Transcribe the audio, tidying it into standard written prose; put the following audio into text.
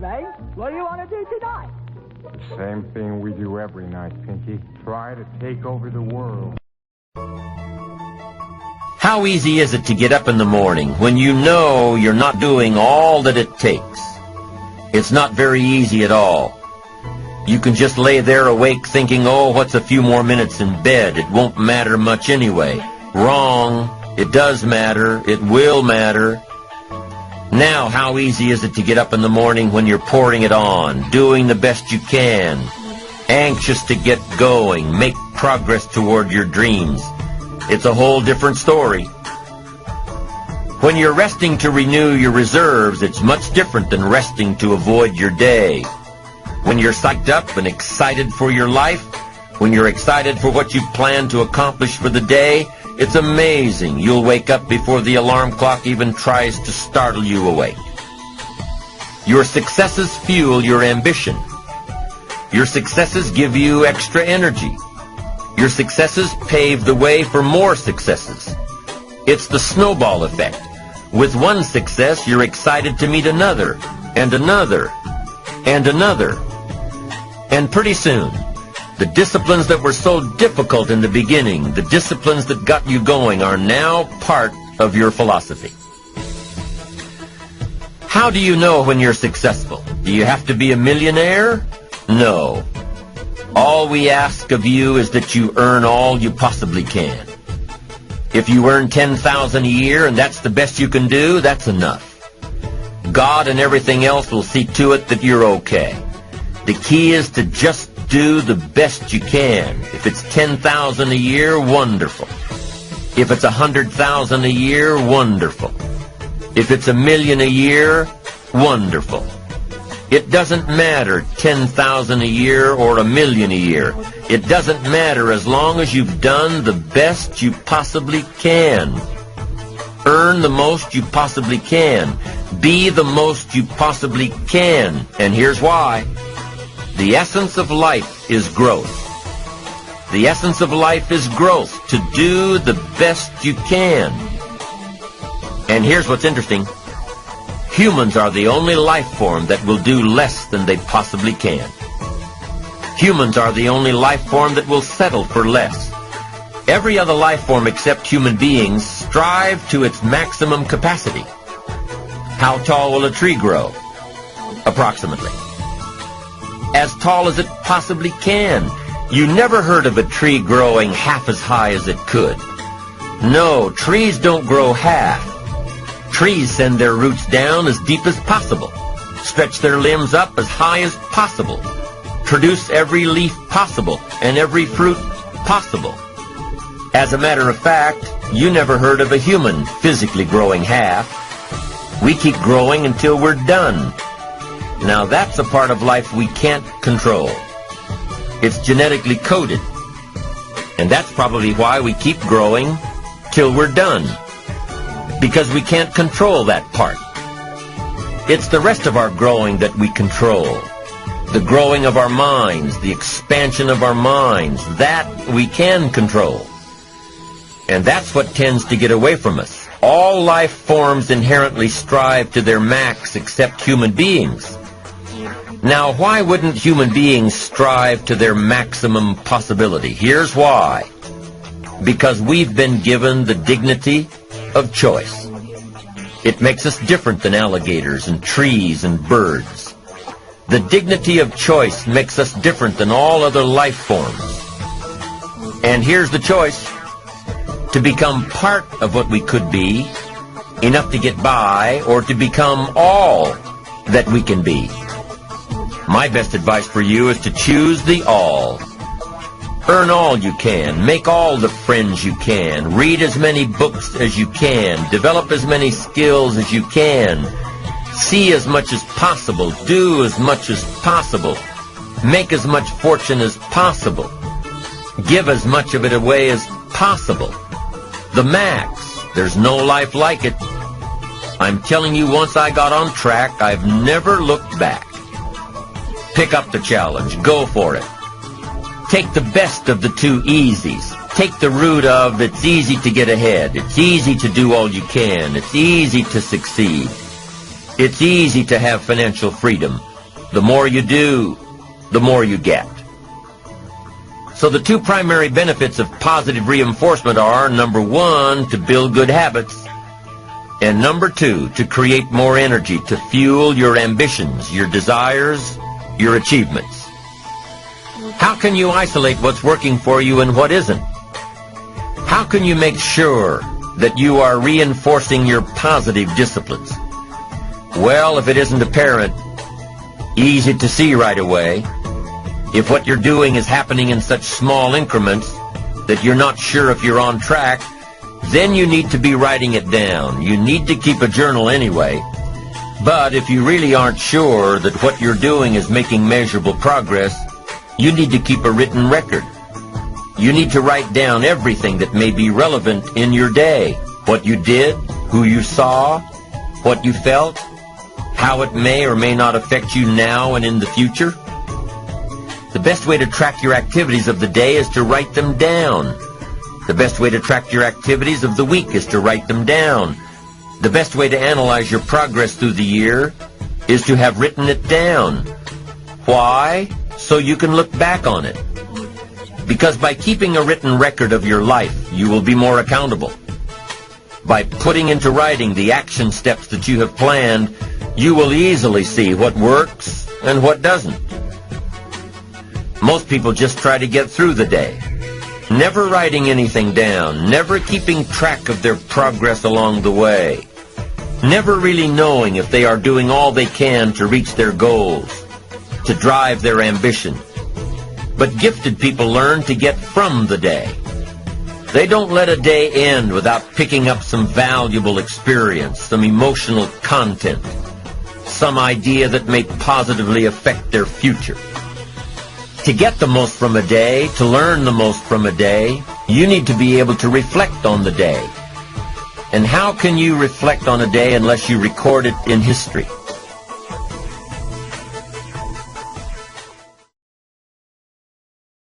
evening. What do you want to do tonight? Same thing we do every night, Pinky. Try to take over the world. How easy is it to get up in the morning when you know you're not doing all that it takes? It's not very easy at all. You can just lay there awake thinking, oh, what's a few more minutes in bed? It won't matter much anyway. Wrong. It does matter. It will matter. Now, how easy is it to get up in the morning when you're pouring it on, doing the best you can, anxious to get going, make progress toward your dreams? It's a whole different story. When you're resting to renew your reserves, it's much different than resting to avoid your day. When you're psyched up and excited for your life, when you're excited for what you plan to accomplish for the day, it's amazing. You'll wake up before the alarm clock even tries to startle you awake. Your successes fuel your ambition. Your successes give you extra energy. Your successes pave the way for more successes. It's the snowball effect. With one success, you're excited to meet another, and another, and another. And pretty soon, the disciplines that were so difficult in the beginning, the disciplines that got you going, are now part of your philosophy. How do you know when you're successful? Do you have to be a millionaire? No. All we ask of you is that you earn all you possibly can. If you earn $10,000 a year and that's the best you can do, that's enough. God and everything else will see to it that you're okay. The key is to just do the best you can. If it's $10,000 a year, wonderful. If it's $100,000 a year, wonderful. If it's $1 million a year, wonderful. It doesn't matter, 10,000 a year or 1 million a year. It doesn't matter as long as you've done the best you possibly can. Earn the most you possibly can. Be the most you possibly can. And here's why. The essence of life is growth. The essence of life is growth, to do the best you can. And here's what's interesting. Humans are the only life form that will do less than they possibly can. Humans are the only life form that will settle for less. Every other life form except human beings strive to its maximum capacity. How tall will a tree grow? Approximately. As tall as it possibly can. You never heard of a tree growing half as high as it could. No, trees don't grow half. Trees send their roots down as deep as possible, stretch their limbs up as high as possible, produce every leaf possible and every fruit possible. As a matter of fact, you never heard of a human physically growing half. We keep growing until we're done. Now that's a part of life we can't control. It's genetically coded. And that's probably why we keep growing till we're done. Because we can't control that part. It's the rest of our growing that we control. The growing of our minds, the expansion of our minds, that we can control. And that's what tends to get away from us. All life forms inherently strive to their max except human beings. Now, why wouldn't human beings strive to their maximum possibility? Here's why. Because we've been given the dignity of choice. It makes us different than alligators and trees and birds. The dignity of choice makes us different than all other life forms. And here's the choice. To become part of what we could be, enough to get by, or to become all that we can be. My best advice for you is to choose the all. Earn all you can. Make all the friends you can. Read as many books as you can. Develop as many skills as you can. See as much as possible. Do as much as possible. Make as much fortune as possible. Give as much of it away as possible. The max. There's no life like it. I'm telling you, once I got on track, I've never looked back. Pick up the challenge. Go for it. Take the best of the two easies. Take the route of it's easy to get ahead. It's easy to do all you can. It's easy to succeed. It's easy to have financial freedom. The more you do, the more you get. So the two primary benefits of positive reinforcement are, number one, to build good habits, and number two, to create more energy to fuel your ambitions, your desires, your achievements. How can you isolate what's working for you and what isn't? How can you make sure that you are reinforcing your positive disciplines? Well, if it isn't apparent, easy to see right away, if what you're doing is happening in such small increments that you're not sure if you're on track, then you need to be writing it down. You need to keep a journal anyway. But if you really aren't sure that what you're doing is making measurable progress, you need to keep a written record. You need to write down everything that may be relevant in your day. What you did, who you saw, what you felt, how it may or may not affect you now and in the future. The best way to track your activities of the day is to write them down. The best way to track your activities of the week is to write them down. The best way to analyze your progress through the year is to have written it down. Why? So you can look back on it. Because by keeping a written record of your life, you will be more accountable. By putting into writing the action steps that you have planned, you will easily see what works and what doesn't. Most people just try to get through the day, never writing anything down, never keeping track of their progress along the way, never really knowing if they are doing all they can to reach their goals, to drive their ambition. But gifted people learn to get from the day. They don't let a day end without picking up some valuable experience, some emotional content, some idea that may positively affect their future. To get the most from a day, to learn the most from a day, you need to be able to reflect on the day. And how can you reflect on a day unless you record it in history?